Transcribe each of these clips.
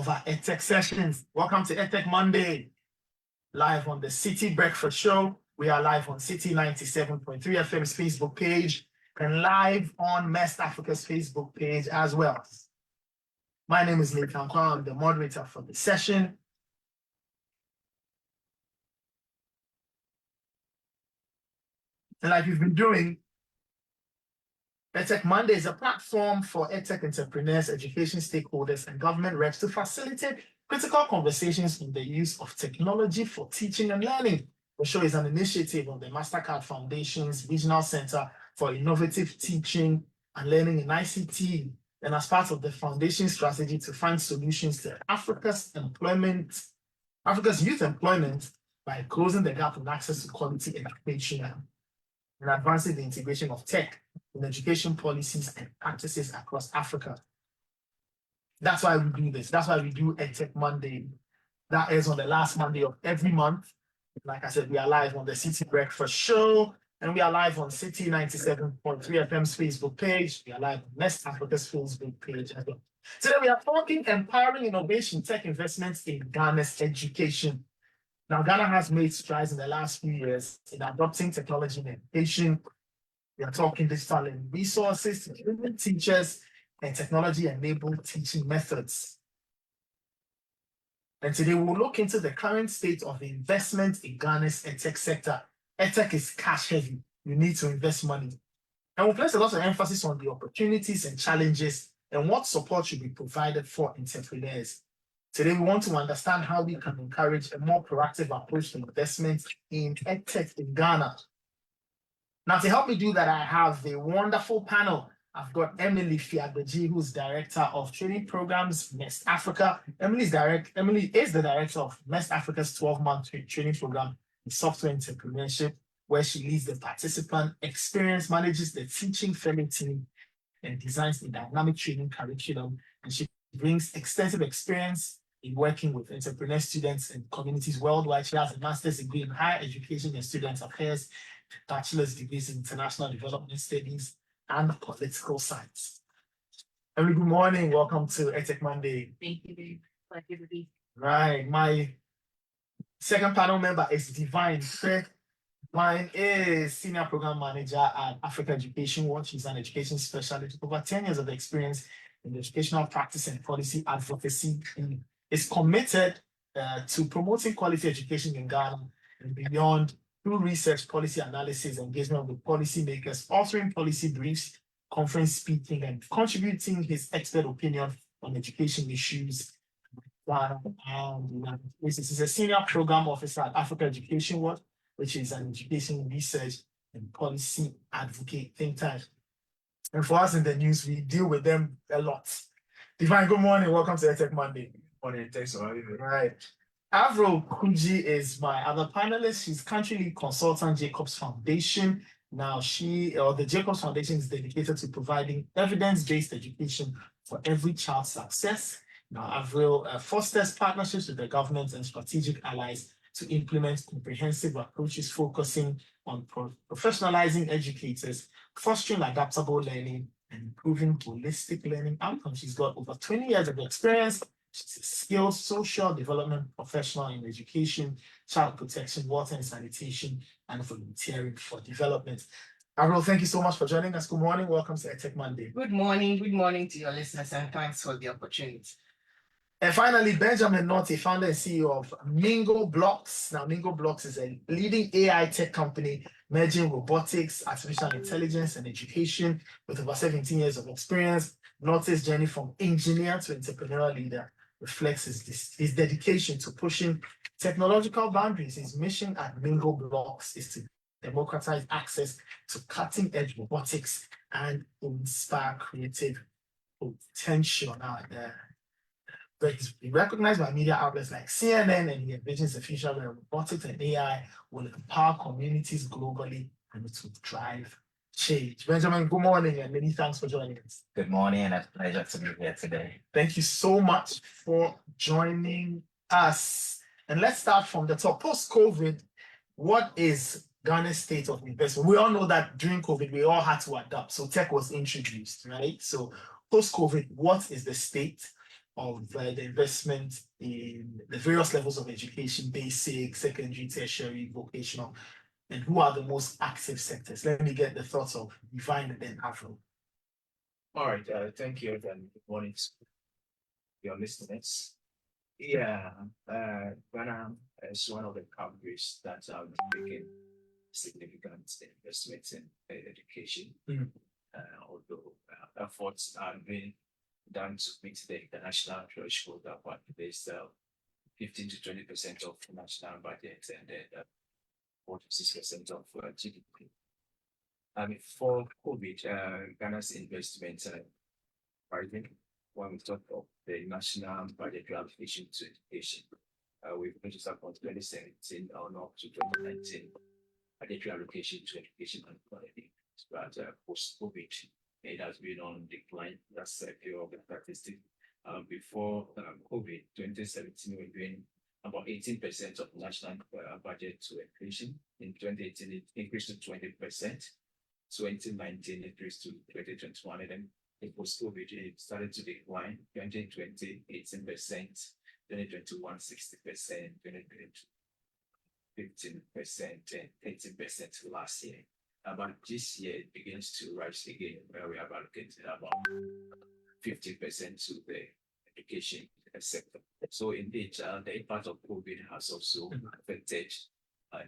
of our EdTech sessions. Welcome to EdTech Monday, live on the Citi Breakfast Show. We are live on Citi 97.3 FM's Facebook page and live on West Africa's Facebook page as well. My name is Nathan Kwan. I'm the moderator for the session. And like we've been doing, EdTech Monday is a platform for EdTech entrepreneurs, education stakeholders, and government reps to facilitate critical conversations on the use of technology for teaching and learning. The show is an initiative of the MasterCard Foundation's Regional Center for Innovative Teaching and Learning in ICT, and as part of the foundation's strategy to find solutions to Africa's youth employment by closing the gap in access to quality education and advancing the integration of tech in education policies and practices across Africa. That's why we do this. That's why we do EdTech Monday. That is on the last Monday of every month. Like I said, we are live on the Citi Breakfast Show, and we are live on Citi 97.3 FM's Facebook page. We are live on West Africa's Facebook page as well. Today we are talking empowering innovation tech investments in Ghana's education. Now, Ghana has made strides in the last few years in adopting technology in education. We are talking digital learning resources, teachers, and technology-enabled teaching methods. And today we'll look into the current state of the investment in Ghana's EdTech sector. EdTech is cash heavy. You need to invest money. And we'll place a lot of emphasis on the opportunities and challenges and what support should be provided for entrepreneurs. Today, we want to understand how we can encourage a more proactive approach to investment in EdTech in Ghana. Now, to help me do that, I have a wonderful panel. I've got Emily Fiagbeji, who's Director of Training Programs, West Africa. Emily is the Director of West Africa's 12-month training program in software entrepreneurship, where she leads the participant experience, manages the teaching fellow team, and designs the dynamic training curriculum. And she brings extensive experience in working with entrepreneur students and communities worldwide. She has a master's degree in higher education and student affairs, bachelor's degrees in international development studies, and political science. Emily, good morning. Welcome to EdTech Monday. Thank you, Dave. Pleasure to be. Right. My second panel member is Divine. Divine is Senior Program Manager at Africa Education Watch. She's an education specialist with over 10 years of experience in educational practice and policy advocacy, and is committed to promoting quality education in Ghana and beyond through research, policy analysis, engagement with policymakers, authoring policy briefs, conference speaking, and contributing his expert opinion on education issues. He's a senior program officer at Africa Education Watch, which is an education research and policy advocate think tank. And for us in the news, we deal with them a lot. Divine, good morning. Welcome to EdTech Monday. Morning, thanks for having me. Right. Avril Kuji is my other panelist. She's country lead consultant, Jacobs Foundation. Now, the Jacobs Foundation is dedicated to providing evidence-based education for every child's success. Now, Avril fosters partnerships with the government and strategic allies to implement comprehensive approaches focusing on professionalizing educators, fostering adaptable learning, and improving holistic learning outcomes. She's got over 20 years of experience. She's a skilled social development professional in education, child protection, water and sanitation, and volunteering for development. Avril, thank you so much for joining us. Good morning. Welcome to EdTech Monday. Good morning. Good morning to your listeners, and thanks for the opportunity. And finally, Benjamin Norty, founder and CEO of Mingo Blocks. Now, Mingo Blocks is a leading AI tech company merging robotics, artificial intelligence, and education with over 17 years of experience. Norty's journey from engineer to entrepreneurial leader reflects his dedication to pushing technological boundaries. His mission at Mingo Blocks is to democratize access to cutting-edge robotics and inspire creative potential. Now, but he's recognized by media outlets like CNN, and he envisions a future where robotics and AI will empower communities globally and it will drive change. Benjamin, good morning and many thanks for joining us. Good morning, and it's a pleasure to be here today. Thank you so much for joining us. And let's start from the top. Post-COVID, what is Ghana's state of investment? We all know that during COVID, we all had to adapt. So tech was introduced, right? So post-COVID, what is the state of the investment in the various levels of education, basic, secondary, tertiary, vocational, and who are the most active sectors? Let me get the thoughts of Divine and then Afro. All right, thank you, and good morning to your listeners. Yeah, Ghana is one of the countries that are making significant investments in education. Mm. Although efforts are being done to meet the international threshold of what is 15 to 20% of national budget and then 4 to 6% of GDP. For COVID, Ghana's investments rising. When we talk of the national budget allocation to education, we've noticed that from 2017 on up to 2019, budgetary allocation to education and quality. But post-COVID, it has been on decline. That's a few of the statistics. Before COVID, 2017, we were doing about 18% of national budget to education. In 2018, it increased to 20%. 2019 increased to 2021, and then it was COVID, it started to decline. 2020, 18%, 2021, 60%, 2022, 15%, and 18% last year. But this year it begins to rise again, where we have allocated about 50% to the education sector. So indeed, the impact of COVID has also affected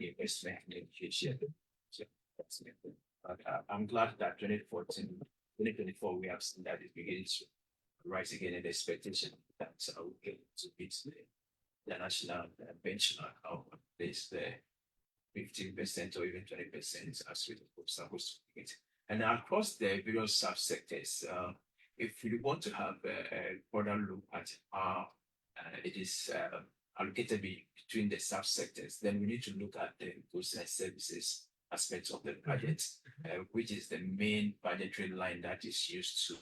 investment in education. So that's it. I'm glad that 2024, we have seen that it begins to rise again in the expectation that we'll get to beat the national benchmark of this 15% or even 20% as we were supposed to get. And across the various subsectors, if we want to have a broader look at how it is allocated between the subsectors, then we need to look at the goods and services aspects of the budget, which is the main budgetary line that is used to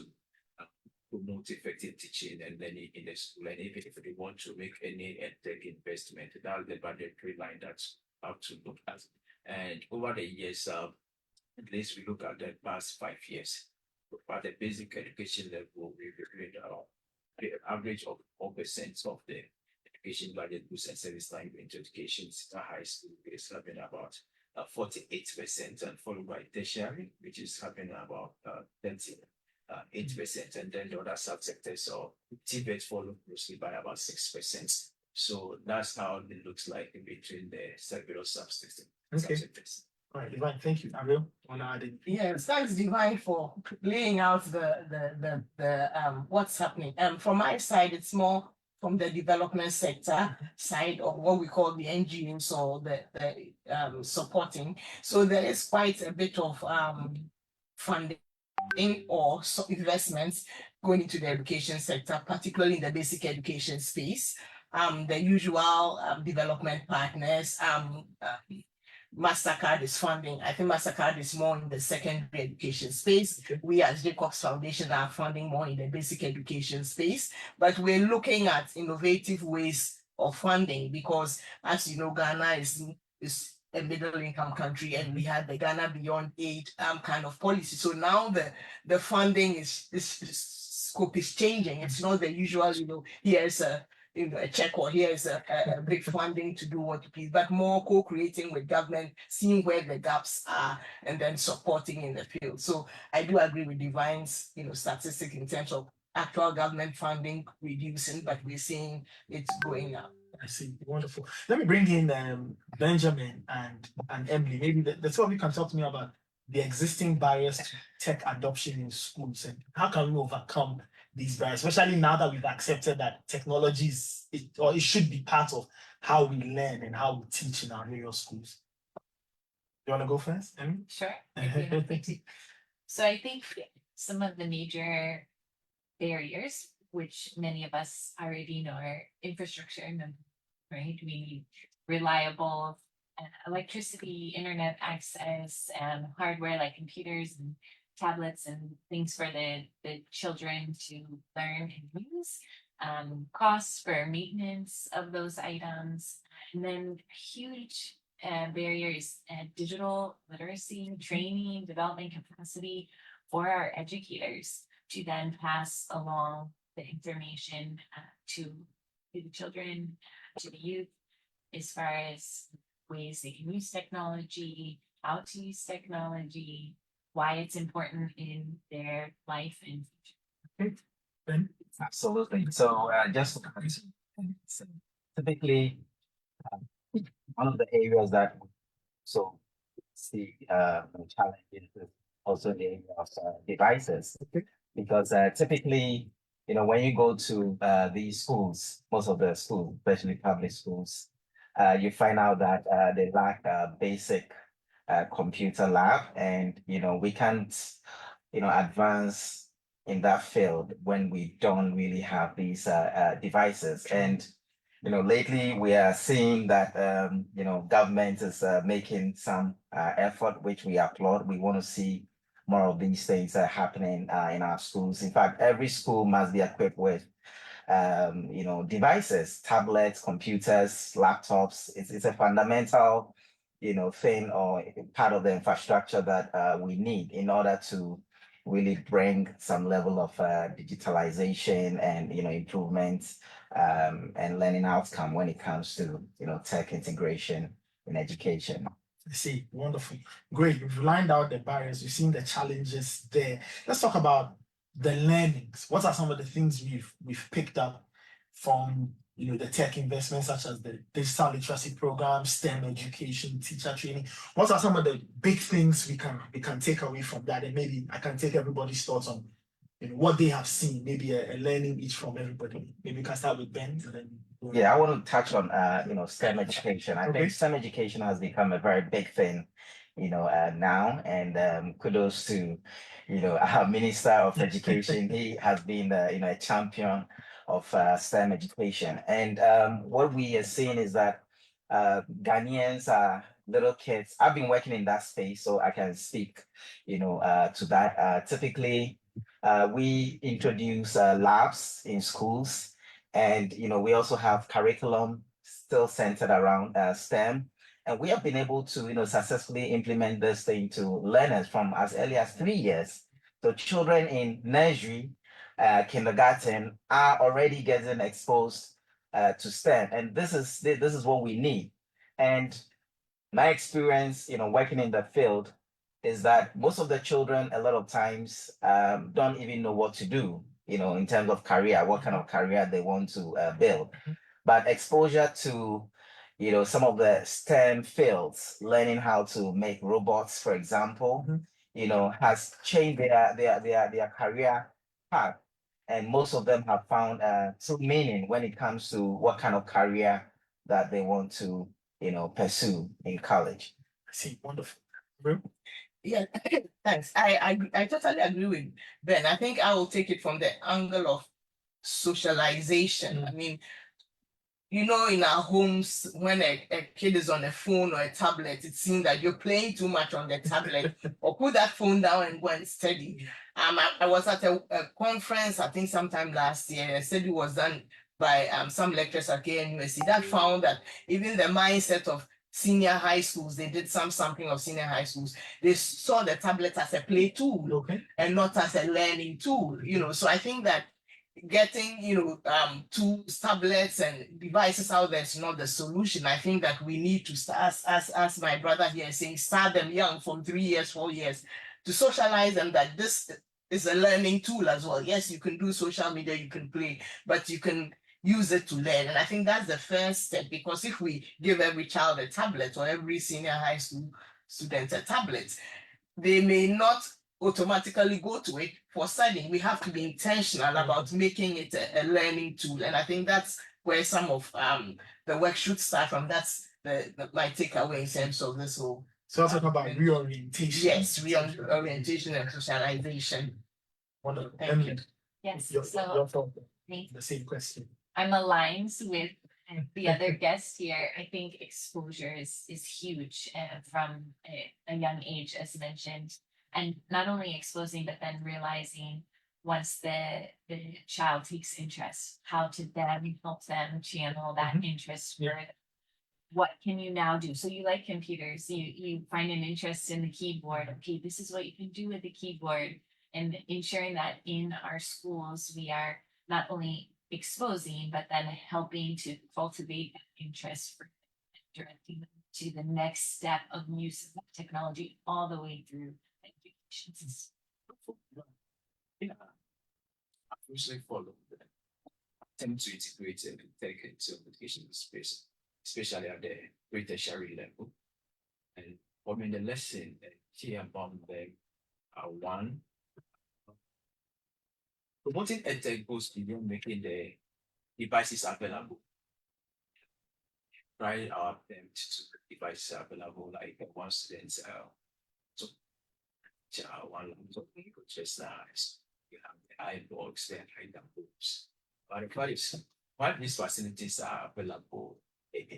promote effective teaching and learning in the school. And even if we want to make any EdTech investment, that's the budgetary line that's how to look at. And over the years, at least we look at the past 5 years. At the basic education level, we've been the average of 4% of the education budget goods and service line into education. High school is having about 48%, and followed by tertiary, which is happening about 38%, and then the other subsectors or TVET follow closely by about 6%. So that's how it looks like in between the several subsectors. Okay. All right, Divine, thank you. Ariel, want to add in? Yes, thanks, Divine, for laying out the what's happening. From my side, it's more from the development sector side of what we call the NGOs or the supporting. So there is quite a bit of funding or investments going into the education sector, particularly in the basic education space. The usual development partners, MasterCard is funding. I think MasterCard is more in the secondary education space. Okay. We as Jacobs Foundation are funding more in the basic education space, but we're looking at innovative ways of funding because, as you know, Ghana is a middle income country and we had the Ghana Beyond Aid kind of policy. So now the funding scope is changing. It's not the usual, here's a check or here's a big funding to do what you please, but more co-creating with government, seeing where the gaps are, and then supporting in the field. So I do agree with Divine's, statistic in terms of actual government funding reducing, but we're seeing it's going up. I see. Wonderful. Let me bring in Benjamin and Emily. Maybe the two of you can talk to me about the existing barriers to tech adoption in schools and how can we overcome these barriers, especially now that we've accepted that technology it should be part of how we learn and how we teach in our various schools. You want to go first, Emily? Sure. So I think some of the major barriers, which many of us already know, are infrastructure, right? We need reliable electricity, internet access, and hardware like computers and tablets and things for the children to learn and use. Costs for maintenance of those items, and then huge barriers, digital literacy, training, development capacity for our educators to then pass along the information to the children, to the youth, as far as ways they can use technology, how to use technology, why it's important in their life and future. Ben? Absolutely. So just to typically one of the areas that so see challenges is also the area of devices, because typically when you go to these schools, most of the schools, especially public schools, you find out that they lack a basic computer lab, and we can't advance in that field when we don't really have these devices. And lately we are seeing that government is making some effort, which we applaud. We want to see more of these things happening in our schools. In fact, every school must be equipped with devices, tablets, computers, laptops. It's a fundamental thing or part of the infrastructure that we need in order to really bring some level of digitalization and improvements and learning outcome when it comes to tech integration in education. I see, wonderful, great. You've lined out the barriers. You've seen the challenges there. Let's talk about the learnings. What are some of the things we've picked up from the tech investments, such as the digital literacy program, STEM education, teacher training? What are some of the big things we can take away from that? And maybe I can take everybody's thoughts on what they have seen, maybe a learning each from everybody. Maybe we can start with Ben and then yeah, I want to touch on STEM education. I Okay. think STEM education has become a very big thing now, and kudos to our Minister of Education. He has been a champion of STEM education, and what we are seeing is that Ghanaians are little kids. I've been working in that space, so I can speak to that. Typically we introduce labs in schools, and we also have curriculum still centered around STEM, and we have been able to successfully implement this thing to learners from as early as 3 years. So children in nursery, kindergarten are already getting exposed to STEM, and this is what we need. And my experience, working in the field, is that most of the children a lot of times don't even know what to do, in terms of career, what kind of career they want to build. But exposure to, some of the STEM fields, learning how to make robots, for example, has changed their career path. And most of them have found true meaning when it comes to what kind of career that they want to, pursue in college. I see, wonderful. Well, Yeah, thanks. I totally agree with Ben. I think I will take it from the angle of socialization. I mean, in our homes, when a kid is on a phone or a tablet, it seems that you're playing too much on the tablet, or put that phone down and go and study. I was at a conference, I think sometime last year. A study was done by some lecturers at KNUSC that found that even the mindset of senior high schools, they did some sampling of senior high schools. They saw the tablet as a play tool okay. and not as a learning tool. So I think that getting tools, tablets, and devices out there is not the solution. I think that we need to start, as my brother here is saying, start them young from 3 years, 4 years, to socialize them that this is a learning tool as well. Yes, you can do social media, you can play, but you can use it to learn. And I think that's the first step, because if we give every child a tablet or every senior high school student a tablet, they may not automatically go to it for studying. We have to be intentional about making it a learning tool. And I think that's where some of the work should start from. That's my takeaway in terms of this whole. So I'll talk about reorientation. Yes, reorientation and socialization. Wonderful. Thank you. Yes, Your so thought, thank- the same question. I'm aligned with the other guests here. I think exposure is huge from a young age, as mentioned, and not only exposing, but then realizing once the child takes interest, how to then help them channel that interest Yeah. further. What can you now do? So you like computers, you find an interest in the keyboard. Okay, this is what you can do with the keyboard, and ensuring that in our schools we are not only exposing, but then helping to cultivate that interest for directing them to the next step of use of technology all the way through education system. Yeah, I usually follow them. Tend to integrate tech into education space, especially at the pre-tertiary level. And for me, the lesson here about them are one, promoting EdTech goes beyond making the devices available. Try our attempt to make devices available, like one student so one laptop you could just you have the iBox, then hide the books. But the fact is, while these facilities are available,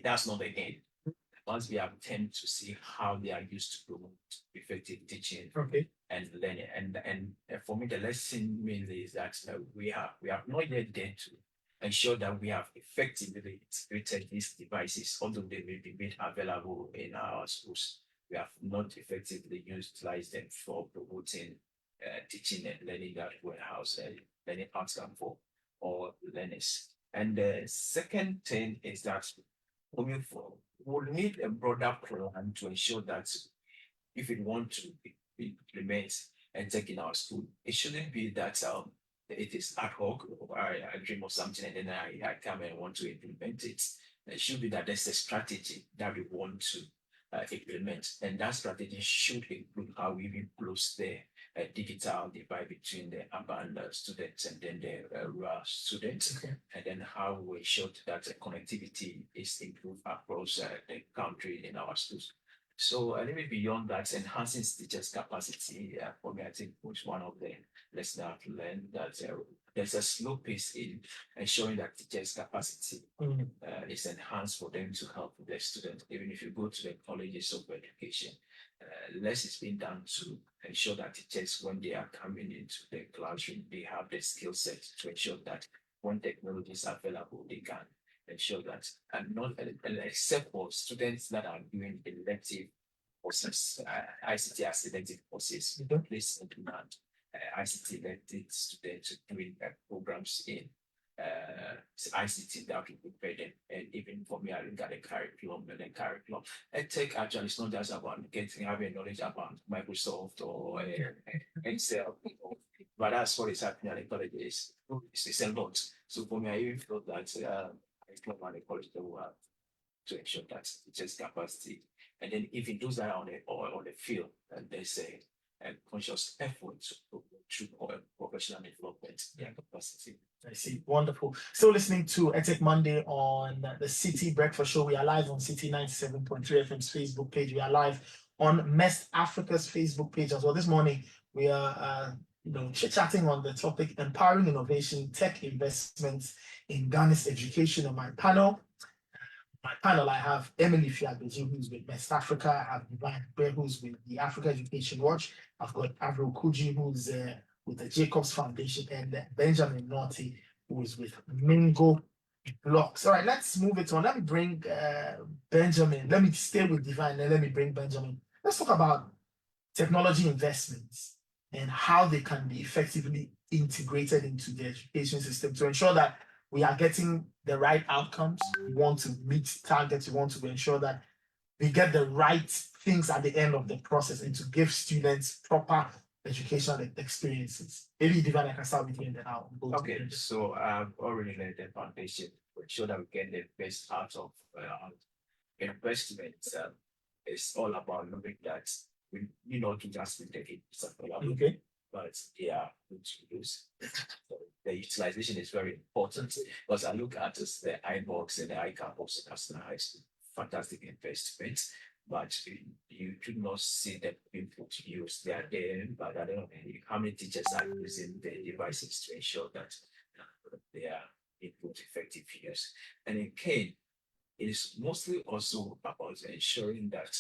that's not the end. Once we have attempt to see how they are used to promote effective teaching Okay. and learning, and for me, the lesson mainly is that we have not yet there to ensure that we have effectively integrated these devices, although they may be made available in our schools. We have not effectively utilized them for promoting teaching and learning that warehouse and learning outcome for all learners. And the second thing is that moving forward, we'll need a broader plan to ensure that if we want to implement and take in our school, it shouldn't be that it is ad hoc or I dream of something and then I come and want to implement it. It should be that there's a strategy that we want to implement, and that strategy should include how we even close the digital divide between the urban students and then the rural students, Okay. and then how we ensure that connectivity is improved across the country in our schools. So a little bit beyond that, enhancing teachers' capacity, for me, I think was one of the lessons I've learned that there's a slow pace in ensuring that teachers' capacity is enhanced for them to help the students. Even if you go to the colleges of education, less is being done to ensure that teachers, when they are coming into the classroom, they have the skill set to ensure that when technology is available, they can ensure that, and not except for students that are doing elective courses, ICT as elective courses, we don't place in demand ICT elective students doing programs in ICT that will prepare them. And even for me, I look at the curriculum and the curriculum. EdTech actually is not just about having knowledge about Microsoft or Excel, but that's what is happening at the colleges. It's a lot. So for me, I even feel that it's not about the college that will have to ensure that teachers' capacity. And then if it does that on the field, then there's a conscious effort to through professional development and capacity. I see. Wonderful. Still listening to EdTech Monday on the Citi Breakfast Show. We are live on Citi 97.3 FM's Facebook page. We are live on Mest Africa's Facebook page as well. This morning, we are chit-chatting on the topic empowering innovation, tech investments in Ghana's education. On my panel, I have Emily Fiabeji, who's with West Africa. I have Divine Bear, who's with the Africa Education Watch. I've got Avro Kuji, who's with the Jacobs Foundation, and Benjamin Naughty, who is with Mingo Blocks. All right, let's move it on. Let me bring Benjamin. Let me stay with Divine, and let me bring Benjamin. Let's talk about technology investments and how they can be effectively integrated into the education system to ensure that we are getting the right outcomes. We want to meet targets. We want to ensure that we get the right things at the end of the process and to give students proper educational experiences. Maybe Divine, I can start with you and then I'll go. Okay, so I've already laid the foundation to ensure that we get the best out of investment. It's all about knowing that we need not to just take it. Okay. But they are good to use. So the utilization is very important because I look at this, the iBox and the iCampus as fantastic investment, but you do not see the input use. They are there, but I don't know how many teachers are using the devices to ensure that they are input effective use. And in Kane, it is mostly also about ensuring that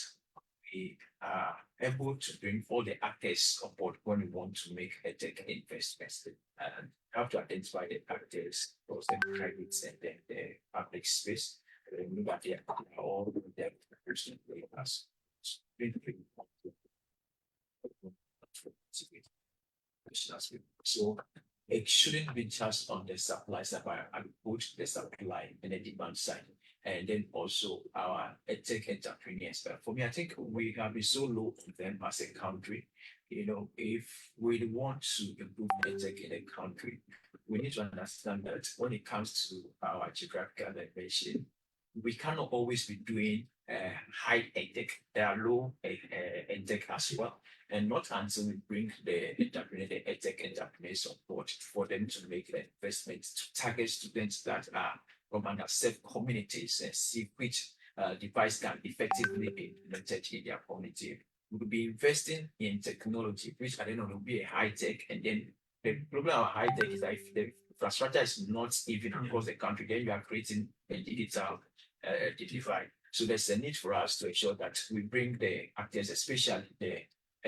we are able to bring all the actors on board when we want to make a tech investment. And have to identify the actors, both the private and then the public space. And look at all the personally as so it shouldn't be just on the supply side, but I put the supply and the demand side. And then also our EdTech entrepreneurs. But for me, I think we have been so low on them as a country. If we want to improve EdTech in a country, we need to understand that when it comes to our geographical dimension, we cannot always be doing high EdTech. There are low EdTech as well. And not until we bring the EdTech entrepreneurs on board for them to make the investment to target students that are from underserved communities and see which device can effectively be implemented in their community. We will be investing in technology, which I don't know will be a high tech. And then the problem of high tech is that if the infrastructure is not even across the country, then you are creating a digital divide. So there's a need for us to ensure that we bring the actors, especially the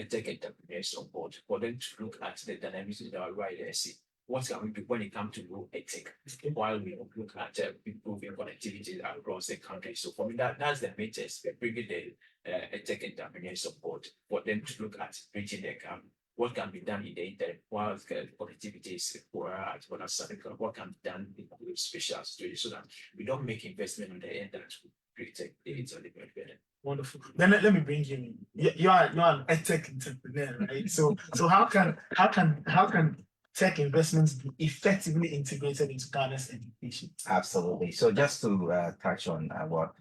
tech entrepreneurs on board, for them to look at the dynamics in our right see what can we do when it comes to rural EdTech while we look at improving connectivity across the country. So for me, that's the main test. We're bringing the EdTech entrepreneurs on board for them to look at bridging the gap. What can be done in the internet while connectivity is poor at what can be done in special situations so that we don't make investment on the end that create the better. Wonderful. Then let me bring you in. You are an EdTech entrepreneur, right? So how can tech investments be effectively integrated into Ghana's education? Absolutely. So just to touch on what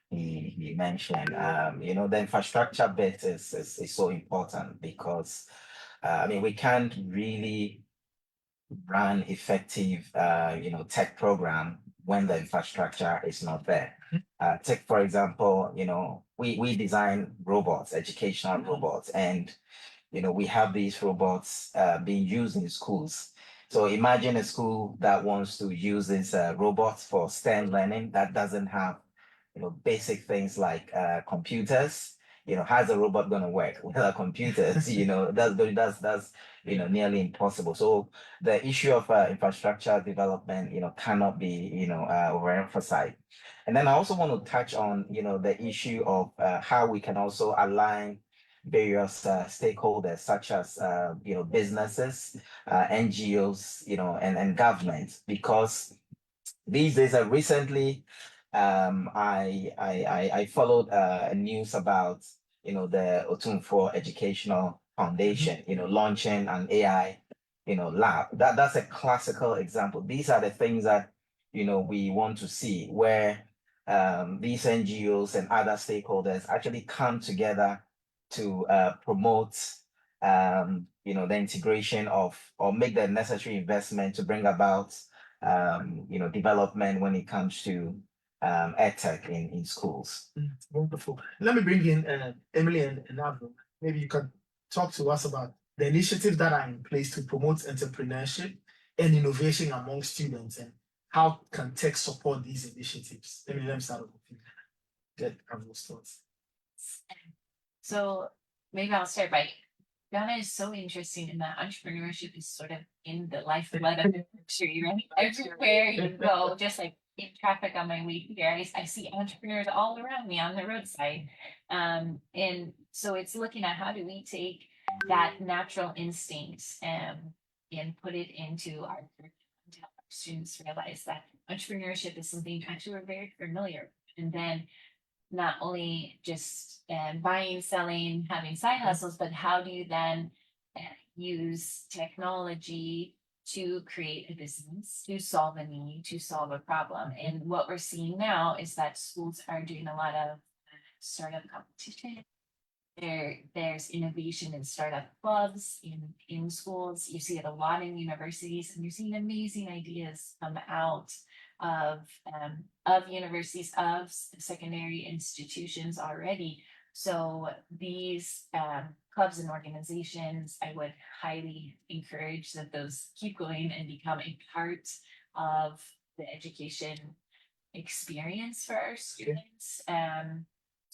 he mentioned, the infrastructure bit is so important because we can't really run effective tech program when the infrastructure is not there. Take for example, we design robots, educational robots, and we have these robots being used in schools. So imagine a school that wants to use these robots for STEM learning that doesn't have basic things like computers. How's a robot going to work without computers? That's nearly impossible. So the issue of infrastructure development cannot be overemphasized. And then I also want to touch on the issue of how we can also align various stakeholders such as businesses, NGOs, and government, because these days recently I followed news about the Otumfor Educational Foundation launching an AI lab. That's a classical example. These are the things that we want to see where these NGOs and other stakeholders actually come together to promote the integration of or make the necessary investment to bring about development when it comes to EdTech in schools. Wonderful. Let me bring in Emily and Avro. Maybe you can talk to us about the initiatives that are in place to promote entrepreneurship and innovation among students, and how can tech support these initiatives? Let me start with you. Get Avro's thoughts. So maybe I'll start by Ghana is so interesting in that entrepreneurship is sort of in the lifeblood of the country, right? Everywhere you go, just like in traffic on my way here, I see entrepreneurs all around me on the roadside. And so it's looking at how do we take that natural instinct and put it into our curriculum to help our students realize that entrepreneurship is something actually we're very familiar with. And then not only just buying, selling, having side hustles, but how do you then use technology to create a business, to solve a need, to solve a problem? And what we're seeing now is that schools are doing a lot of startup competition. There's innovation in startup clubs in schools. You see it a lot in universities, and you're seeing amazing ideas come out of universities, of secondary institutions already. So these clubs and organizations, I would highly encourage that those keep going and become a part of the education experience for our students.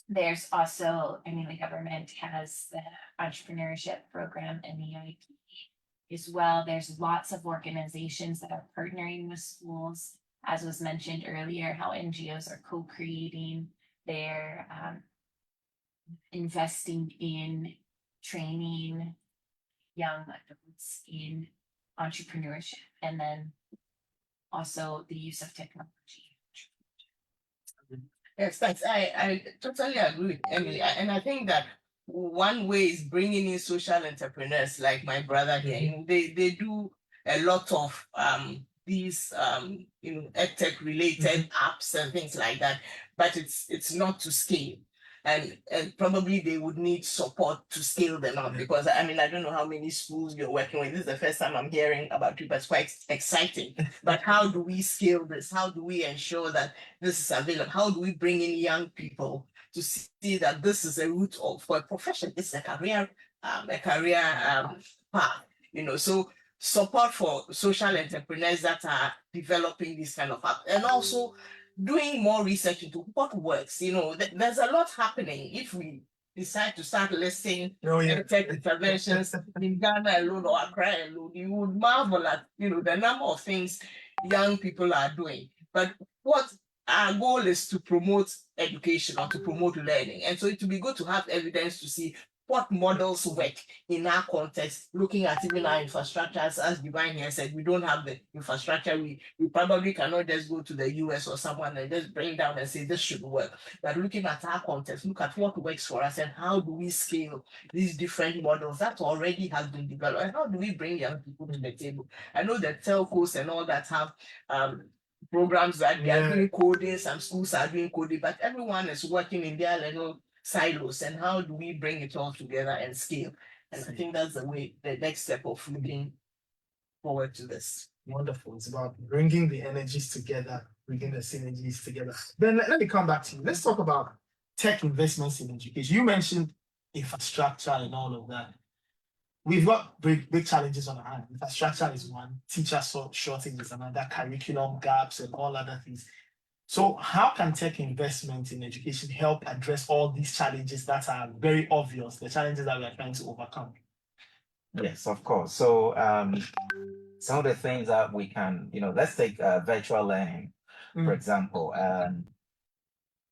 There's also, the government has the entrepreneurship program and the EIP as well. There's lots of organizations that are partnering with schools, as was mentioned earlier, how NGOs are co-creating. They're investing in training young adults in entrepreneurship, and then also the use of technology. Yes, thanks. I totally agree with Emily. And I think that one way is bringing in social entrepreneurs like my brother here. You know, they do a lot of these EdTech related apps and things like that, but it's not to scale. And probably they would need support to scale them up, because I mean, I don't know how many schools you're working with. This is the first time I'm hearing about you, but it's quite exciting. But how do we scale this? How do we ensure that this is available? How do we bring in young people to see that this is a route for a profession? It's a career path, you know. So support for social entrepreneurs that are developing this kind of app, and also doing more research into what works. You know, there's a lot happening. If we decide to start listing tech interventions in Ghana alone or Accra alone, you would marvel at the number of things young people are doing. But what our goal is to promote education or to promote learning. And so it would be good to have evidence to see what models work in our context, looking at even our infrastructure. As Divine here said, we don't have the infrastructure. We probably cannot just go to the US or someone and just bring down and say this should work. But looking at our context, look at what works for us and how do we scale these different models that already has been developed, and how do we bring young people to the table. I know that telcos and all that have programs that they are doing coding, some schools are doing coding, but everyone is working in their little silos. And how do we bring it all together and scale? And I think that's the next step of looking forward to this. Wonderful. It's about bringing the energies together, bringing the synergies together. Then let me come back to you. Let's talk about tech investments in education. You mentioned infrastructure and all of that. We've got big challenges on our hand. Infrastructure is one, teacher shortage is another, curriculum gaps and all other things. So how can tech investment in education help address all these challenges that are very obvious, the challenges that we are trying to overcome? Yes, of course. So some of the things that we can, let's take virtual learning, for example.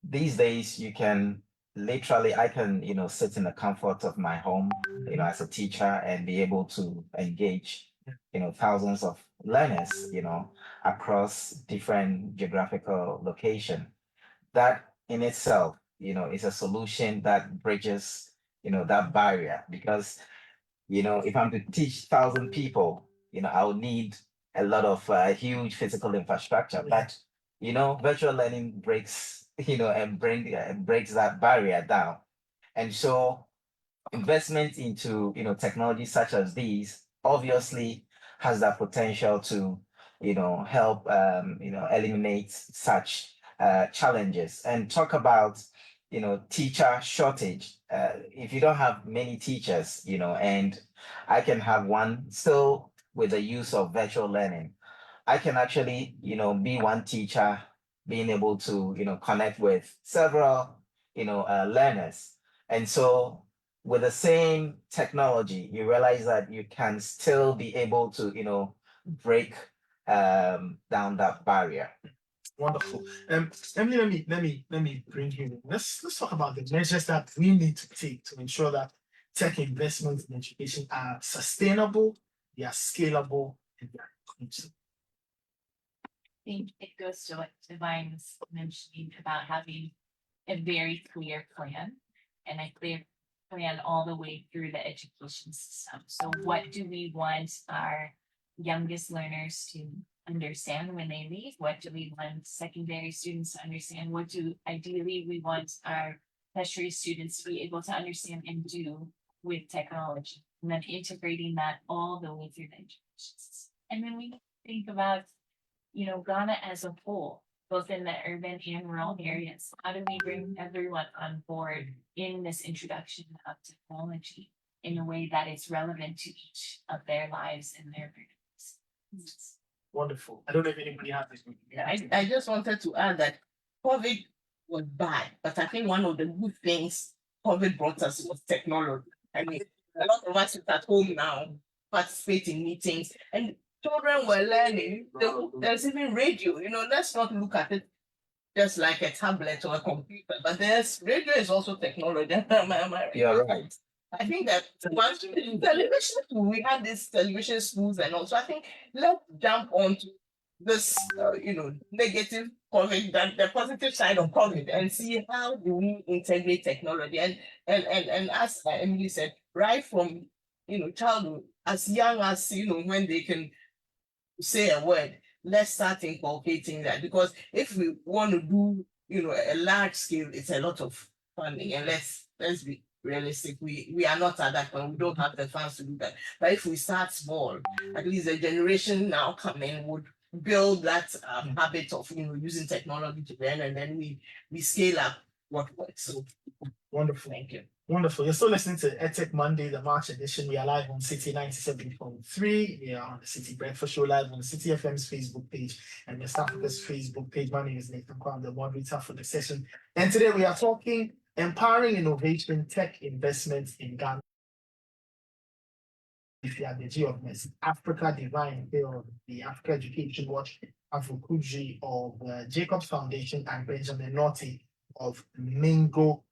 These days you can literally, I can, sit in the comfort of my home, as a teacher, and be able to engage, thousands of learners, across different geographical location. That in itself, is a solution that bridges, that barrier. Because, if I'm to teach 1,000 people, I would need a lot of huge physical infrastructure. But, virtual learning breaks, and breaks that barrier down. And so investment into, technology such as these obviously has that potential to, help, eliminate such challenges. And talk about, teacher shortage. If you don't have many teachers, and I can have one still with the use of virtual learning, I can actually, be one teacher being able to, connect with several, learners. And so with the same technology, you realize that you can still be able to, break down that barrier. Wonderful. Emily, let me bring you in. Let's talk about the measures that we need to take to ensure that tech investments in education are sustainable, they are scalable, and they are inclusive. I think it goes to what Divine was mentioning about having a very clear plan and a clear plan all the way through the education system. So what do we want our youngest learners to understand when they leave? What do we want secondary students to understand? What do ideally we want our tertiary students to be able to understand and do with technology? And then integrating that all the way through the education system. And then we think about, Ghana as a whole, both in the urban and rural areas. How do we bring everyone on board in this introduction of technology in a way that is relevant to each of their lives and their learnings? Wonderful. I don't know if anybody has this. Yeah, I just wanted to add that COVID was bad, but I think one of the good things COVID brought us was technology. I mean, a lot of us sit at home now, participate in meetings, and children were learning. There's even radio. Let's not look at it just like a tablet or a computer, but radio is also technology. Am I right? You're right. I think that once television, we had these television schools and also I think let's jump onto this, negative COVID, that the positive side of COVID, and see how do we integrate technology and as Emily said, right from childhood, as young as when they can say a word, let's start inculcating that, because if we want to do a large scale, it's a lot of funding, and let's be realistic, we are not at that point, we don't have the funds to do that. But if we start small, at least the generation now coming would build that habit of using technology to learn, and then we scale up what works. So Wonderful. thank you. Wonderful. You're still listening to EdTech Monday, the March edition. We are live on Citi 97.3. We are on the Citi Breakfast Show live on Citi FM's Facebook page and West Africa's Facebook page. My name is Nathan Kwan, the moderator for the session. And today we are talking empowering innovation, tech investments in Ghana. If you are the G of Miss Africa Divine Hill, the Africa Education Watch, Afukuji of the Jacobs Foundation, and Benjamin Norty of Mingo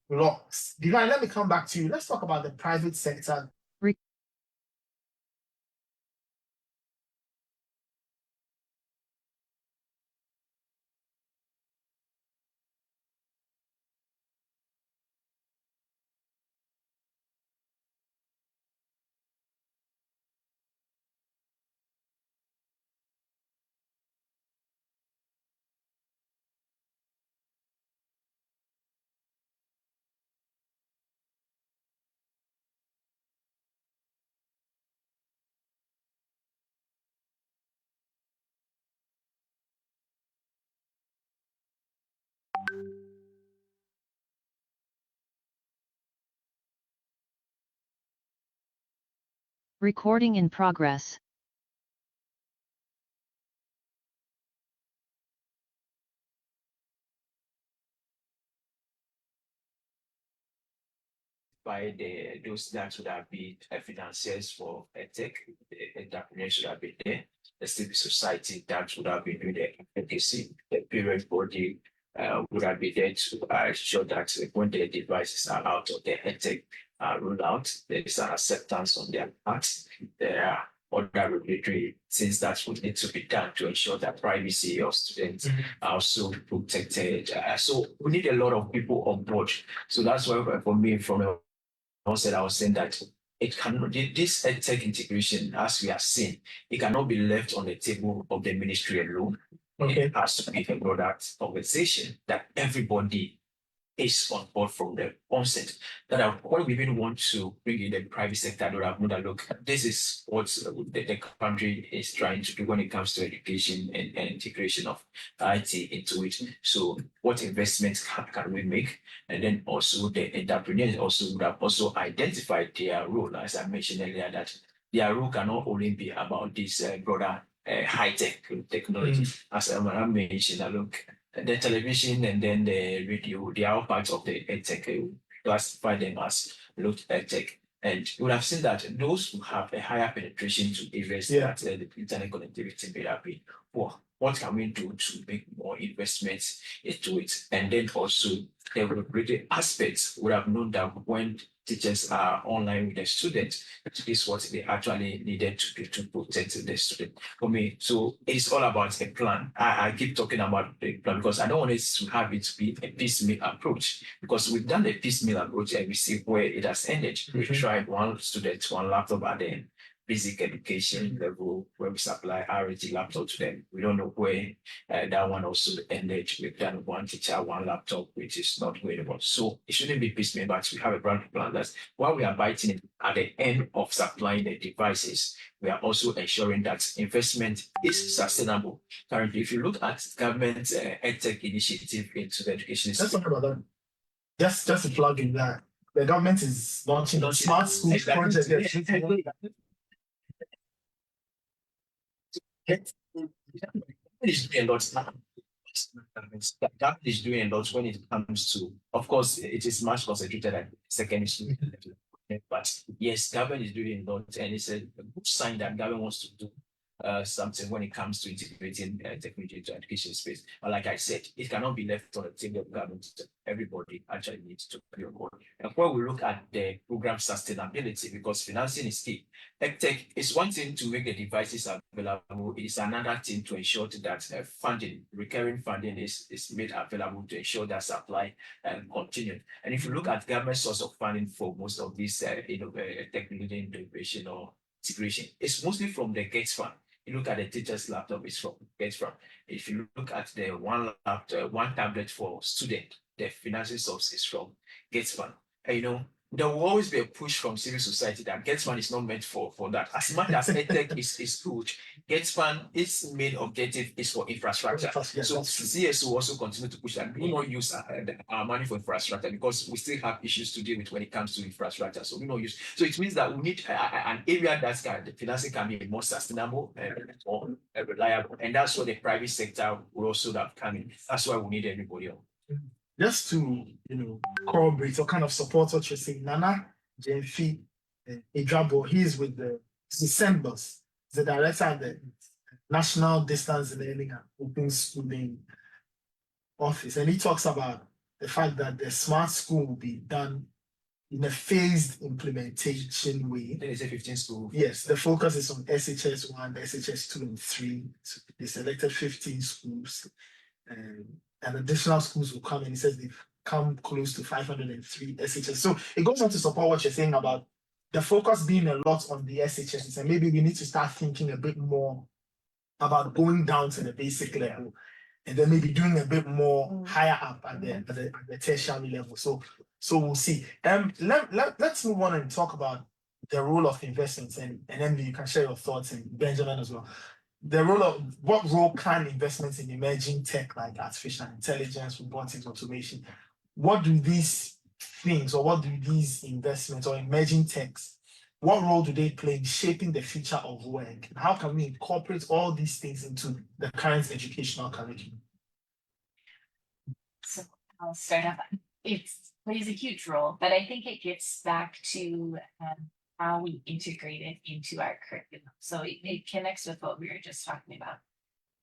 Blocks. Divine, let me come back to you. Let's talk about the private sector. Recording in progress. By those that would have been financiers for EdTech, the entrepreneurs should have been there. The civil society that would have been doing the advocacy, the parent body would have been there to ensure that when the devices are out of the EdTech rollout, there is an acceptance on their part. There are other regulatory things that would need to be done to ensure that privacy of students are also protected. So we need a lot of people on board. So that's why for me, from the onset, I was saying that it cannot, this EdTech integration, as we have seen, it cannot be left on the table of the ministry alone. Okay. It has to be a product conversation that everybody is on board from the onset. That what we even want to bring in the private sector, that have known that look, this is what the country is trying to do when it comes to education and integration of IT into it. So what investments can we make? And then also the entrepreneurs also would have also identified their role, as I mentioned earlier, that their role cannot only be about this broader high-tech technology. As I mentioned, look, the television and then the radio, they are all parts of the EdTech. Classify them as low EdTech. And you would have seen that those who have a higher penetration to areas that the internet connectivity may have been poor. What can we do to make more investments into it? And then also the regulatory aspects would have known that when teachers are online with the students, this is what they actually needed to do to protect the student. For me, so it's all about a plan. I keep talking about the plan because I don't want it to have it to be a piecemeal approach, because we've done a piecemeal approach and we see where it has ended. We tried one student, one laptop at the end. Basic education level where we supply RAG laptop to them. We don't know where that one also ended. We've done one teacher, one laptop, which is not going on. So it shouldn't be piecemeal, but we have a brand plan. That's while we are biting it at the end of supplying the devices, we are also ensuring that investment is sustainable. Currently, if you look at government EdTech initiative into the education Let's talk about that. Just to plug in that the government is launching a smart schools project. Is doing a lot now. That is doing a lot when it comes to, of course, it is much concentrated at secondary school level. But yes, government is doing a lot, and it's a good sign that government wants to do something when it comes to integrating technology into education space. But like I said, it cannot be left on the table of government. Everybody actually needs to play a role. And when we look at the program sustainability, because financing is key, EdTech is one thing to make the devices available. It is another thing to ensure that funding, recurring funding is made available to ensure that supply continued. And if you look at government source of funding for most of these technology innovation or integration, it's mostly from the Gates Fund. You look at the teacher's laptop, it's from Gates Fund. If you look at the one laptop, one tablet for student, the financing source is from Gates Fund. And there will always be a push from civil society that Gates Fund is not meant for that. As much as EdTech is good, Gates Fund, its main objective is for infrastructure. So CS will also continue to push that. We will not use our money for infrastructure because we still have issues to deal with when it comes to infrastructure. So we not use. So it means that we need an area that the financing can be more sustainable or reliable, and that's what the private sector will also have come in. That's why we need everybody else. Just to corroborate or kind of support what you're saying, Nana Jemfi Ejabo, he's with the Decembers, the director of the National Distance Learning and Open Schooling Office, and he talks about the fact that the smart school will be done in a phased implementation way. Then it's a 15 school. Yes, the focus is on SHS 1, SHS 2, and 3. So they selected 15 schools. And additional schools will come, and he says they've come close to 503 SHS. So it goes on to support what you're saying about the focus being a lot on the SHS, and maybe we need to start thinking a bit more about going down to the basic level, and then maybe doing a bit more higher up at the tertiary level. So we'll see. Let's move on and talk about the role of investments, and Emily, you can share your thoughts, and Benjamin as well. What role can investments in emerging tech like artificial intelligence, robotics, automation, what do these things, or what do these investments or emerging techs, what role do they play in shaping the future of work? And how can we incorporate all these things into the current educational curriculum? So I'll start off. It plays a huge role, but I think it gets back to how we integrate it into our curriculum. So it connects with what we were just talking about.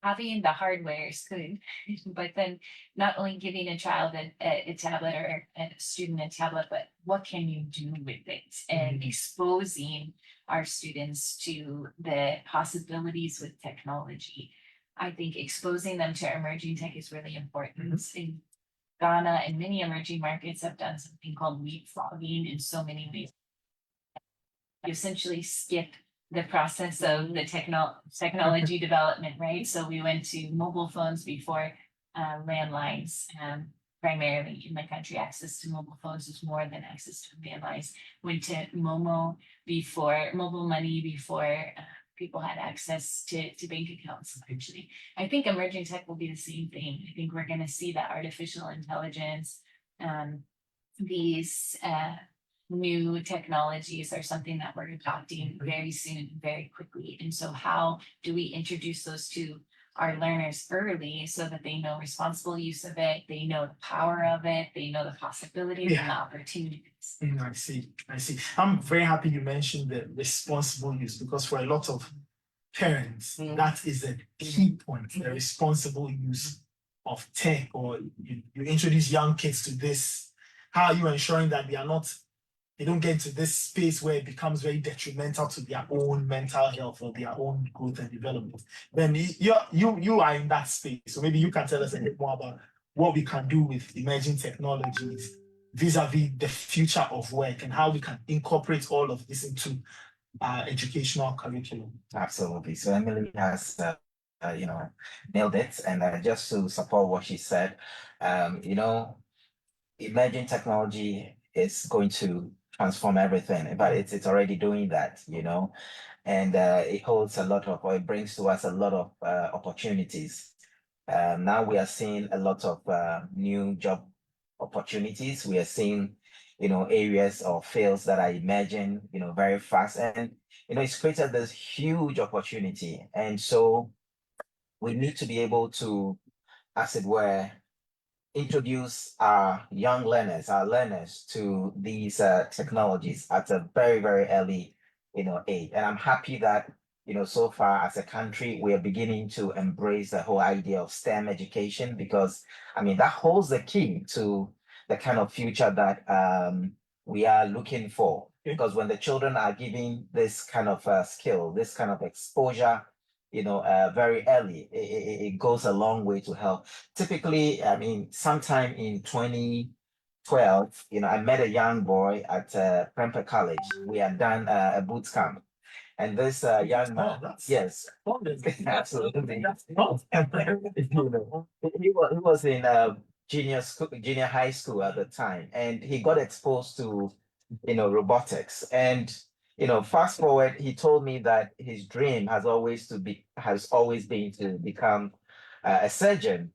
Having the hardware is good, but then not only giving a child a tablet or a student a tablet, but what can you do with it? And exposing our students to the possibilities with technology. I think exposing them to emerging tech is really important. In Ghana and many emerging markets have done something called leapfrogging in so many ways. You essentially skip the process of the technology development, right? So we went to mobile phones before landlines, primarily in the country. Access to mobile phones was more than access to landlines. Went to mobile money before people had access to bank accounts, actually. I think emerging tech will be the same thing. I think we're going to see that artificial intelligence, these new technologies are something that we're adopting very soon, very quickly. And so how do we introduce those to our learners early so that they know responsible use of it, they know the power of it, they know the possibilities and the opportunities. I see. I'm very happy you mentioned the responsible use, because for a lot of parents, that is a key point, the responsible use of tech, or you introduce young kids to this. How are you ensuring that they don't get into this space where it becomes very detrimental to their own mental health or their own growth and development? Then you are in that space. So maybe you can tell us a bit more about what we can do with emerging technologies vis-a-vis the future of work, and how we can incorporate all of this into our educational curriculum. Absolutely. So Emily has nailed it. And just to support what she said, emerging technology is going to transform everything, but it's already doing that, and it holds a lot of, or it brings to us a lot of opportunities. Now we are seeing a lot of new job opportunities. We are seeing, areas or fields that are emerging, very fast, and it's created this huge opportunity. And so we need to be able to, as it were, introduce our young learners, our learners, to these technologies at a very, very early, age. And I'm happy that so far as a country, we are beginning to embrace the whole idea of STEM education because, I mean, that holds the key to the kind of future that we are looking for. Because when the children are given this kind of skill, this kind of exposure, very early, it goes a long way to help. Typically, I mean, sometime in 2012, I met a young boy at Prempeh College. We had done a boot camp. And this young man, yes, absolutely. He was in junior high school at the time, and he got exposed to, robotics. And fast forward, he told me that his dream has always been to become a surgeon,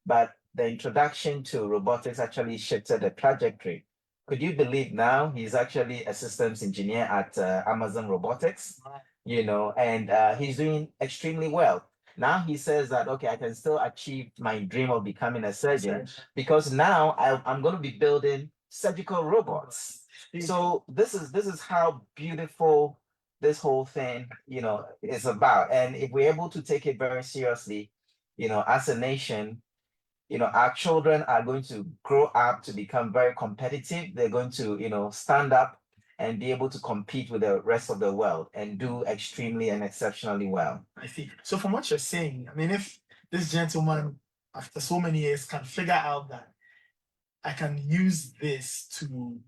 but the introduction to robotics actually shifted the trajectory. Could you believe now he's actually a systems engineer at Amazon Robotics? And he's doing extremely well. Now he says that, okay, I can still achieve my dream of becoming a surgeon because now I'm going to be building surgical robots. So this is how beautiful this whole thing, is about. And if we're able to take it very seriously, as a nation, our children are going to grow up to become very competitive. They're going to, stand up and be able to compete with the rest of the world and do extremely and exceptionally well. I see. So from what you're saying, I mean, if this gentleman, after so many years, can figure out that I can use this to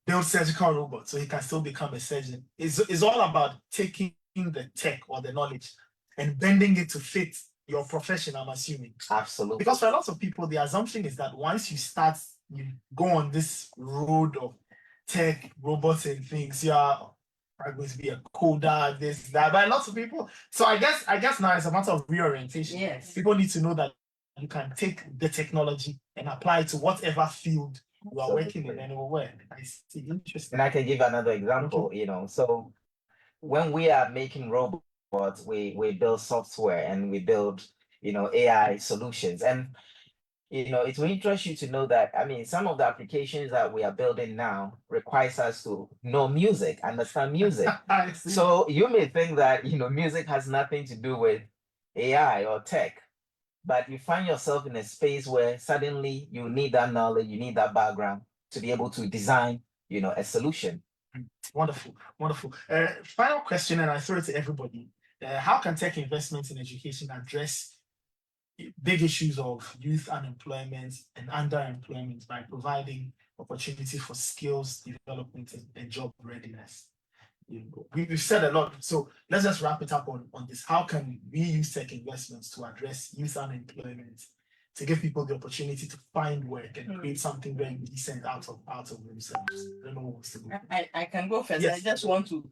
build surgical robots so he can still become a surgeon, it's all about taking the tech or the knowledge and bending it to fit your profession, I'm assuming. Absolutely. Because for a lot of people, the assumption is that once you go on this road of tech, robots, and things, you are going to be a coder, this, that. But lots of people. So I guess now it's a matter of reorientation. Yes. People need to know that you can take the technology and apply it to whatever field you are working in and it will work. I see. Interesting. And I can give another example, So when we are making robots, we build software and we build, AI solutions. And it will interest you to know that, I mean, some of the applications that we are building now requires us to know music, understand music. So you may think that, music has nothing to do with AI or tech, but you find yourself in a space where suddenly you need that knowledge, you need that background to be able to design, a solution. Wonderful, wonderful. Final question, and I throw it to everybody. How can tech investments in education address big issues of youth unemployment and underemployment by providing opportunity for skills development and job readiness? We've said a lot, so let's just wrap it up on this. How can we use tech investments to address youth unemployment, to give people the opportunity to find work and create something very decent out of themselves? I don't know who wants to go. I can go first. Yes. I just want to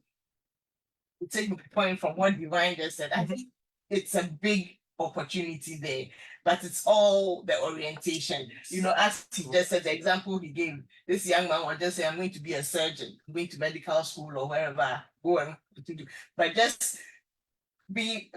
take the point from what Divine just said. I think it's a big opportunity there, but it's all the orientation. As he just said, the example he gave, this young man will just say, I'm going to be a surgeon, I'm going to medical school or wherever, go and to do. But just be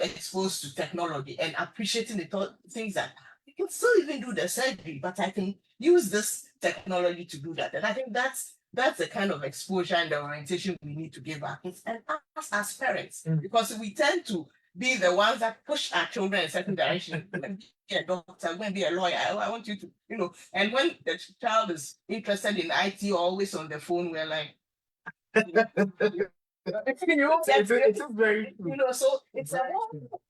exposed to technology and appreciating the things that I can still even do the surgery, but I can use this technology to do that. And I think that's the kind of exposure and the orientation we need to give our kids and us as parents, because we tend to be the ones that push our children in a certain direction. Be a doctor, I'm going to be a lawyer. I want you to, and when the child is interested in IT or always on the phone, we're like, it's very, so it's a whole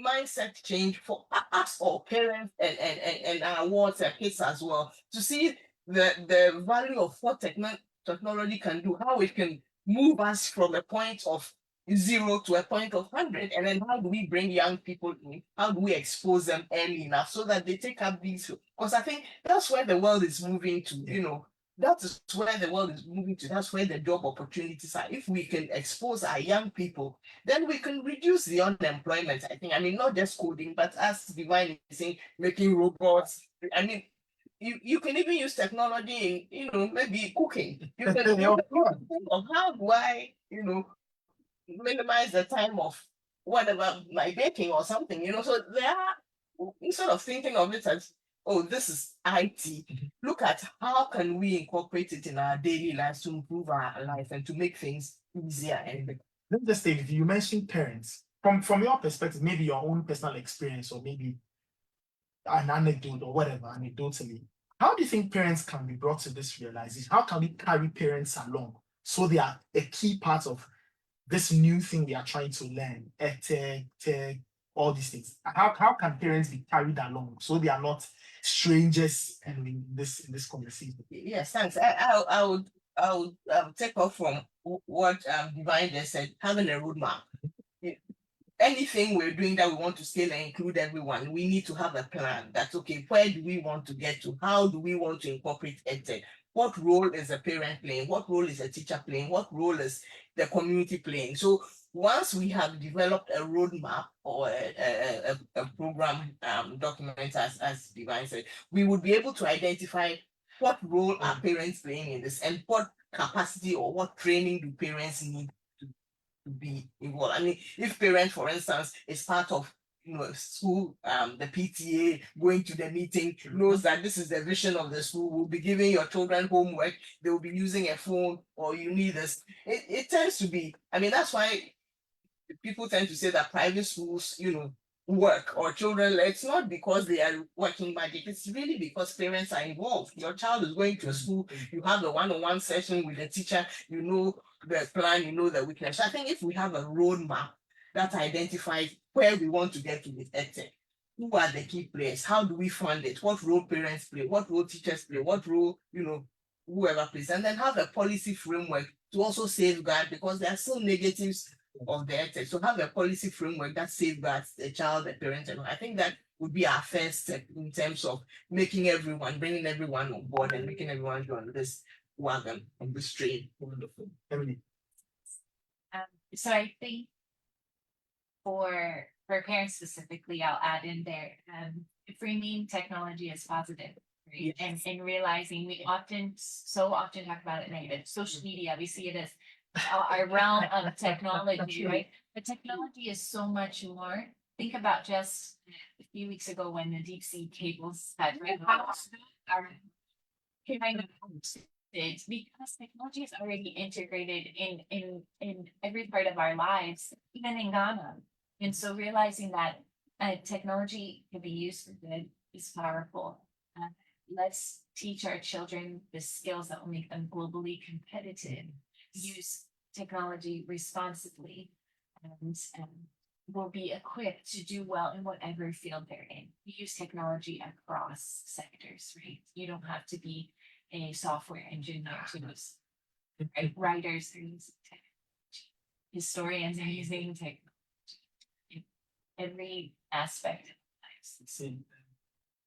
mindset change for us all parents and our wards and kids as well, to see the value of what technology can do, how it can move us from a point of 0 to a point of 100, and then how do we bring young people in, how do we expose them early enough so that they take up these, because I think that's where the world is moving to. That is where the world is moving to. That's where the job opportunities are. If we can expose our young people, then we can reduce the unemployment. I think, not just coding, but as Divine is saying, making robots. You can even use technology in, maybe cooking. You can think of how do I, minimize the time of whatever, my baking or something, so there are, instead of thinking of it as, oh, this is IT, look at how can we incorporate it in our daily lives to improve our life and to make things easier and Let me just say, if you mentioned parents, from your perspective, maybe your own personal experience, or maybe an anecdote or whatever, anecdotally, how do you think parents can be brought to this realization? How can we carry parents along so they are a key part of this new thing they are trying to learn, EdTech, tech, all these things? How can parents be carried along so they are not strangers in this conversation? Yes, thanks. I would take off from what Divine just said, having a roadmap. Anything we're doing that we want to scale and include everyone, we need to have a plan. That's okay. Where do we want to get to? How do we want to incorporate EdTech? What role is a parent playing? What role is a teacher playing? What role is the community playing? So once we have developed a roadmap or a program document, as Divine said, we would be able to identify what role are parents playing in this, and what capacity or what training do parents need to be involved. I mean, if parents, for instance, is part of school, the PTA going to the meeting, knows that this is the vision of the school, will be giving your children homework, they will be using a phone, or you need this. It tends to be, I mean, that's why people tend to say that private schools, work, or children, it's not because they are working magic, it's really because parents are involved. Your child is going to a school, you have a one-on-one session with the teacher, you know the plan, you know the weakness. I think if we have a roadmap that identifies where we want to get to with EdTech, who are the key players, how do we fund it, what role parents play, what role teachers play, what role, whoever plays, and then have a policy framework to also safeguard, because there are still negatives of the EdTech. So have a policy framework that safeguards the child, the parent, and I think that would be our first step in terms of bringing everyone on board and making everyone join this wagon, on this train. Wonderful. Emily. So I think for parents specifically, I'll add in there, framing technology as positive, right? Yes. And realizing we so often talk about it negative. Social media, we see it as our realm of technology, right? But technology is so much more. Think about just a few weeks ago when the deep sea cables had our kind of because technology is already integrated in every part of our lives, even in Ghana. And so realizing that technology can be used for good is powerful. Let's teach our children the skills that will make them globally competitive. Use technology responsibly, and will be equipped to do well in whatever field they're in. We use technology across sectors, right? You don't have to be a software engineer to use, right? Writers are using technology. Historians are using technology in every aspect of lives.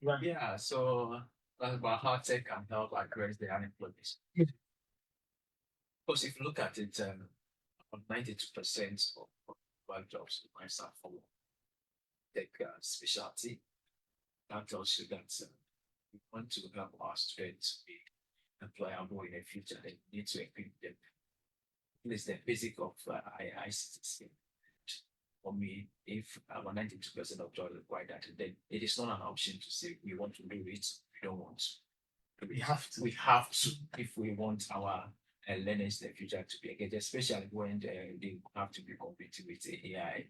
Right. Yeah, so that's about how tech can help address the unemployment. Because if you look at it, 92% of work jobs requires are for tech specialty. That tells you that we want to help our students be employable in the future. They need to equip them. It's the basic of ICT. For me, if about 92% of jobs require that, then it is not an option to say we want to do it, we don't want to. We have to. We have to if we want our learners in the future to be engaged, especially when they have to be competing with AI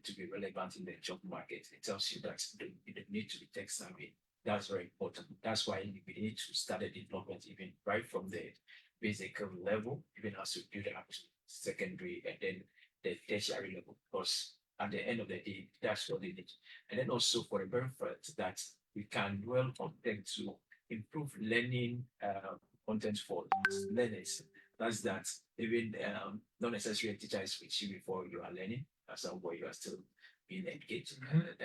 to be relevant in the job market. It tells you that they need to be tech savvy. That's very important. That's why we need to start the development even right from the basic level, even as we build up to secondary and then the tertiary level, because at the end of the day, that's what they need. And then also for the benefit that we can dwell on them to improve learning content for learners. That's that even not necessarily a teacher is with you before you are learning. That's somewhere you are still being engaged.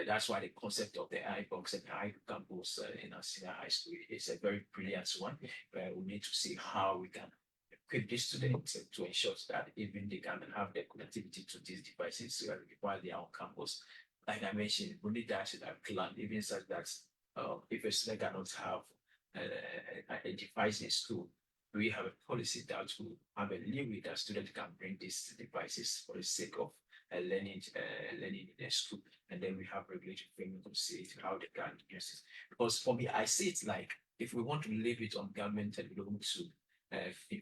That's why the concept of the iBox and iCampus in our senior high school is a very brilliant one. Where we need to see how we can equip the students to ensure that even they can have the connectivity to these devices while they are on campus. Like I mentioned, we need that plan, even such that if a student cannot have a device in school, we have a policy that will have a limit that students can bring these devices for the sake of learning in the school, and then we have regulatory framework to see how they can use it. Because for me, I see it like if we want to leave it on government alone to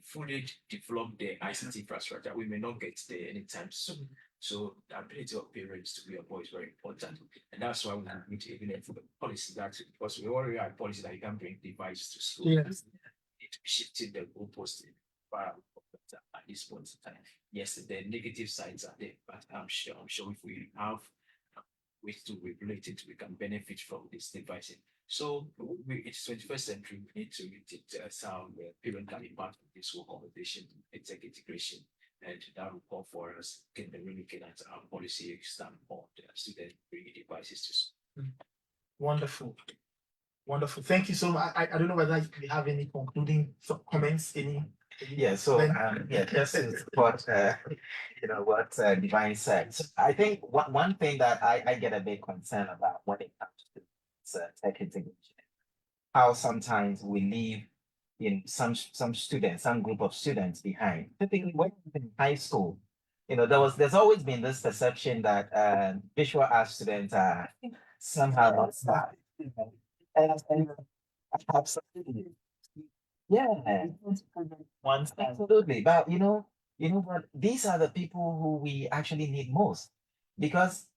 fully develop the ICT infrastructure, we may not get there anytime soon. So the ability of parents to be on board is very important. And that's why we need to even have a policy that, because we already have a policy that you can bring devices to school. Yes. Need to be shifting the goalpost at this point in time. Yes, the negative sides are there, but I'm sure if we have ways to regulate it, we can benefit from this device. So it's 21st century. We need to how parents can be part of this whole conversation, EdTech integration, and that will call for us really looking at our policy standpoint, student bringing devices to school. Wonderful. Wonderful. Thank you so much. I don't know whether you have any concluding comments, Yeah, so then- just to support what Divine said. I think one thing that I get a bit concerned about when it comes to tech integration, how sometimes we leave some group of students behind. Typically, when you're in high school, there's always been this perception that visual arts students are somehow not smart. And absolutely. Yeah, absolutely. But what? These are the people who we actually need most, because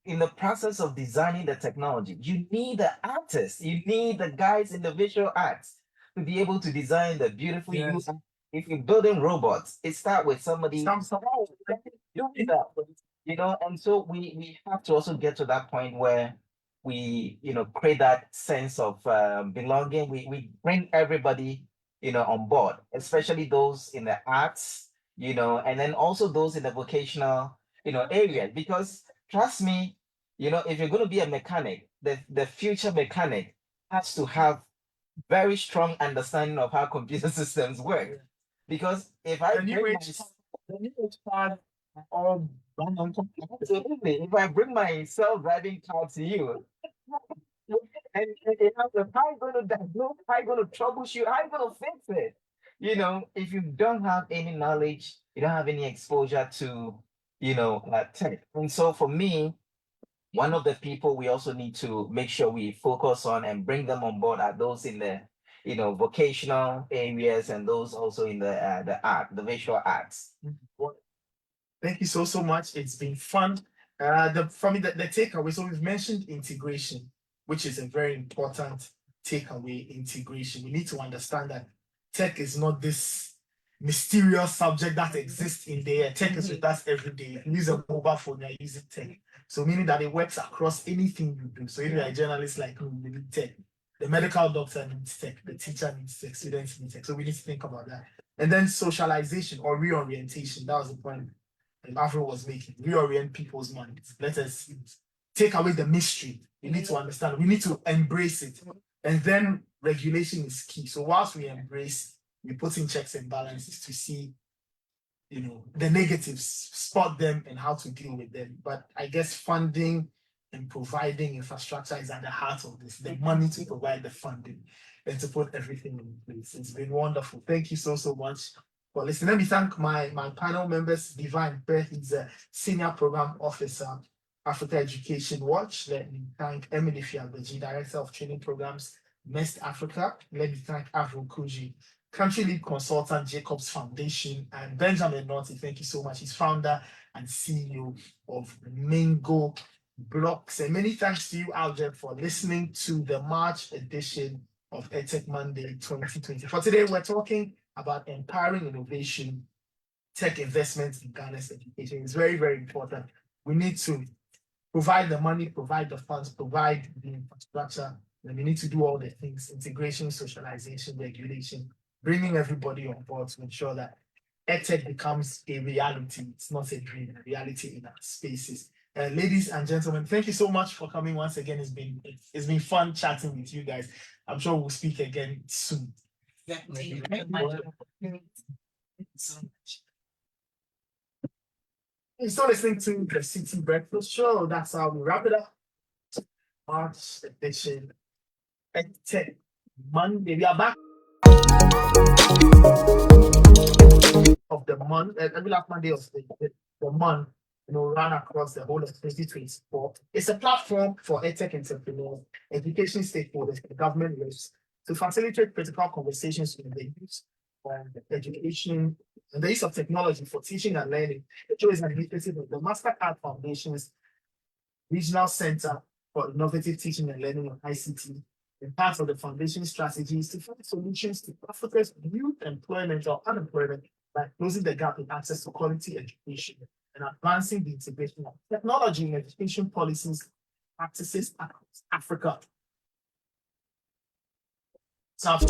in the process of designing the technology, you need the artists, you need the guys in the visual arts to be able to design the beautiful Yes. UI. If you're building robots, it starts with somebody doing that, and so we have to also get to that point where we create that sense of belonging. We bring everybody on board, especially those in the arts, and then also those in the vocational areas, because trust me, if you're going to be a mechanic, the future mechanic has to have very strong understanding of how computer systems work. Because if I The new bring age- the new age car all run on computer, absolutely. If I bring my self-driving car to you, and it has how you going to diagnose, how you going to troubleshoot, how you going to fix it? If you don't have any knowledge, you don't have any exposure to, tech. And so for me, one of the people we also need to make sure we focus on and bring them on board are those in the, vocational areas, and those also in the visual arts. Thank you so much. It's been fun. For me, the takeaway. So we've mentioned integration, which is a very important takeaway. Integration. We need to understand that tech is not this mysterious subject that exists in the air. Tech is with us every day. You use a mobile phone, you're using tech. So meaning that it works across anything you do. So if you're a journalist like me, you need tech. The medical doctor needs tech. The teacher needs tech. Students need tech. So we need to think about that. And then socialization or reorientation. That was the point Afro was making. Reorient people's minds. Let us take away the mystery. We need to understand. We need to embrace it. And then regulation is key. So whilst we embrace, we put in checks and balances to see, the negatives, spot them and how to deal with them. But I guess funding and providing infrastructure is at the heart of this. The money to provide the funding and to put everything in place. It's been wonderful. Thank you so much for listening. Let me thank my panel members. Divine Beth is a Senior Program Officer, Africa Education Watch. Let me thank Emily Fiabeji, Director of Training Programs, MEST Africa. Let me thank Avro Kuji, Country Lead Consultant, Jacobs Foundation, and Benjamin Naughty. Thank you so much. He's founder and CEO of Mingo Blocks. And many thanks to you out there for listening to the March edition of EdTech Monday 2020. For today, we're talking about empowering innovation, tech investments in Ghana's education. It's very, very important. We need to provide the money, provide the funds, provide the infrastructure, and we need to do all the things: integration, socialization, regulation, bringing everybody on board to ensure that EdTech becomes a reality. It's not a dream, a reality in our spaces. Ladies and gentlemen, thank you so much for coming once again. It's been fun chatting with you guys. I'm sure we'll speak again soon. Definitely. Thank you very much. You're still listening to the Citi Breakfast Show. That's how we wrap it up. March edition, EdTech Monday. We are back of the month, every last Monday of the month, run across the whole of 2024. It's a platform for EdTech entrepreneurs, education stakeholders, and government leaders to facilitate critical conversations with the use education and the use of technology for teaching and learning. The show is an initiative of the Mastercard Foundation's Regional Center for Innovative Teaching and Learning on ICT. And part of the foundation's strategy is to find solutions to Africa's youth employment or unemployment by closing the gap in access to quality education and advancing the integration of technology in education policies practices across Africa. South